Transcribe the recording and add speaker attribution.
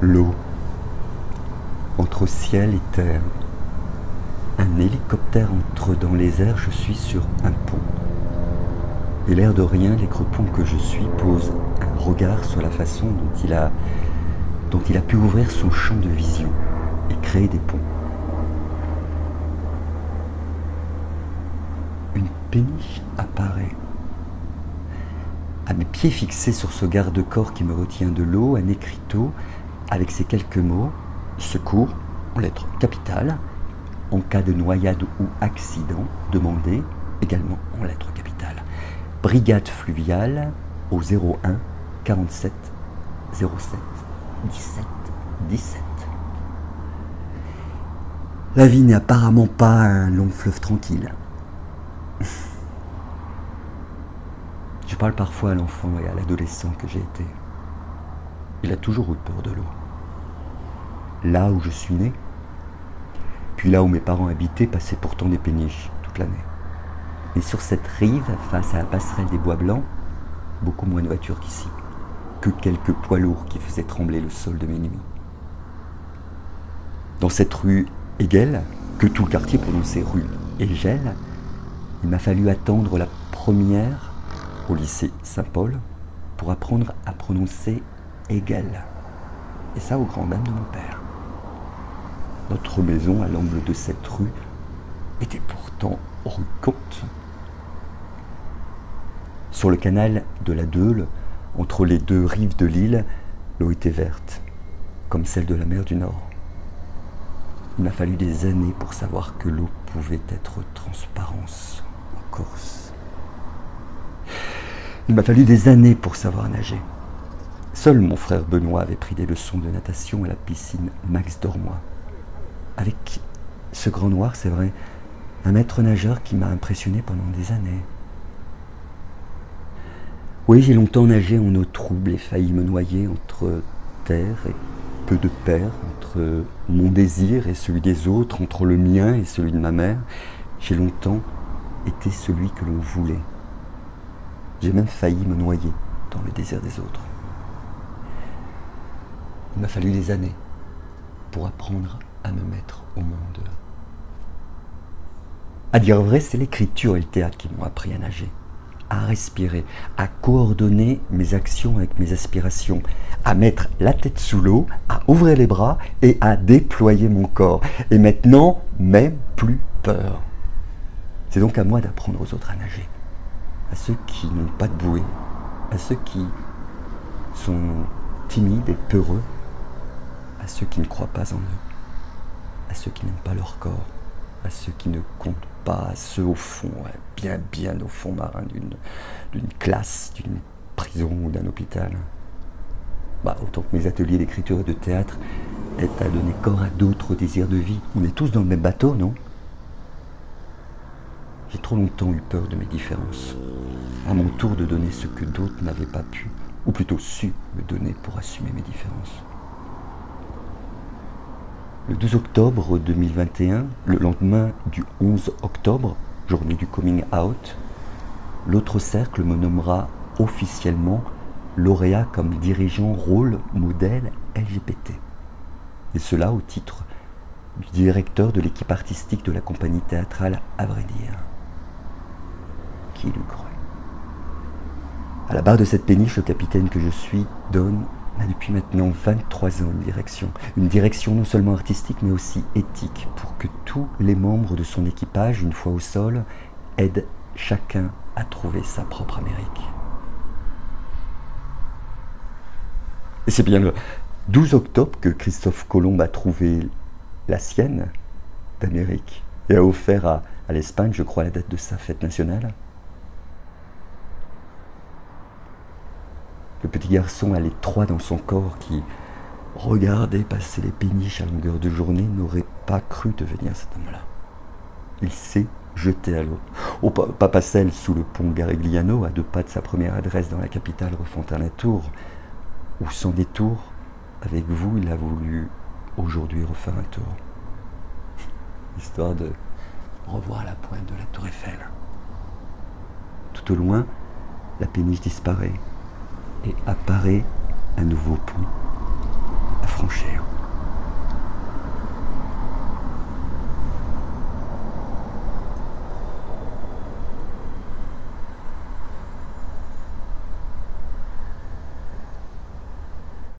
Speaker 1: L'eau, entre ciel et terre. Un hélicoptère entre dans les airs, je suis sur un pont. Et l'air de rien, l'écrepont que je suis pose un regard sur la façon dont il a pu ouvrir son champ de vision et créer des ponts. Une péniche apparaît. À mes pieds fixés sur ce garde-corps qui me retient de l'eau, un écriteau avec ces quelques mots: secours, en lettres capitales, en cas de noyade ou accident, demandez, également en lettres capitales. Brigade fluviale au 01 47 07 17 17. La vie n'est apparemment pas un long fleuve tranquille. Je parle parfois à l'enfant et à l'adolescent que j'ai été. Il a toujours eu peur de l'eau. Là où je suis né, puis là où mes parents habitaient, passaient pourtant des péniches toute l'année. Mais sur cette rive, face à la passerelle des Bois Blancs, beaucoup moins de voitures qu'ici, que quelques poids lourds qui faisaient trembler le sol de mes nuits. Dans cette rue Hegel, que tout le quartier prononçait rue Hegel, il m'a fallu attendre la première au lycée Saint-Paul pour apprendre à prononcer Hegel. Et ça aux grandes dames de mon père. Notre maison, à l'angle de cette rue, était pourtant rue Comte. Sur le canal de la Deule, entre les deux rives de l'île, l'eau était verte, comme celle de la mer du Nord. Il m'a fallu des années pour savoir que l'eau pouvait être transparence en Corse. Il m'a fallu des années pour savoir nager. Seul mon frère Benoît avait pris des leçons de natation à la piscine Max Dormois. Avec ce grand noir, c'est vrai, un maître nageur qui m'a impressionné pendant des années. Oui, j'ai longtemps nagé en eau trouble et failli me noyer entre terre et peu de père, entre mon désir et celui des autres, entre le mien et celui de ma mère. J'ai longtemps été celui que l'on voulait. J'ai même failli me noyer dans le désir des autres. Il m'a fallu des années pour apprendre à me mettre au monde. À dire vrai, c'est l'écriture et le théâtre qui m'ont appris à nager, à respirer, à coordonner mes actions avec mes aspirations, à mettre la tête sous l'eau, à ouvrir les bras et à déployer mon corps. Et maintenant, même plus peur. C'est donc à moi d'apprendre aux autres à nager, à ceux qui n'ont pas de bouée, à ceux qui sont timides et peureux, à ceux qui ne croient pas en eux, à ceux qui n'aiment pas leur corps, à ceux qui ne comptent pas, à ceux au fond, bien au fond marin d'une classe, d'une prison ou d'un hôpital. Autant que mes ateliers d'écriture et de théâtre aident à donner corps à d'autres désirs de vie. On est tous dans le même bateau, non? J'ai trop longtemps eu peur de mes différences. À mon tour de donner ce que d'autres n'avaient pas pu, ou plutôt su me donner pour assumer mes différences. Le 12 octobre 2021, le lendemain du 11 octobre, journée du coming out, l'autre cercle me nommera officiellement lauréat comme dirigeant rôle modèle LGBT. Et cela au titre du directeur de l'équipe artistique de la compagnie théâtrale À vrai dire. Qui l'eût cru? À la barre de cette péniche, le capitaine que je suis donne depuis maintenant 23 ans une direction non seulement artistique mais aussi éthique pour que tous les membres de son équipage, une fois au sol, aident chacun à trouver sa propre Amérique. Et c'est bien le 12 octobre que Christophe Colomb a trouvé la sienne d'Amérique et a offert à l'Espagne, je crois, la date de sa fête nationale. Le petit garçon à l'étroit dans son corps qui regardait passer les péniches à longueur de journée n'aurait pas cru devenir cet homme-là. Il s'est jeté à l'eau. Au Papa Celle, sous le pont Garigliano, à 2 pas de sa première adresse dans la capitale rue Fontaine-la-Tour, où sans détour, avec vous, il a voulu aujourd'hui refaire un tour. Histoire de revoir la pointe de la tour Eiffel. Tout au loin, la péniche disparaît et apparaît un nouveau pont à franchir.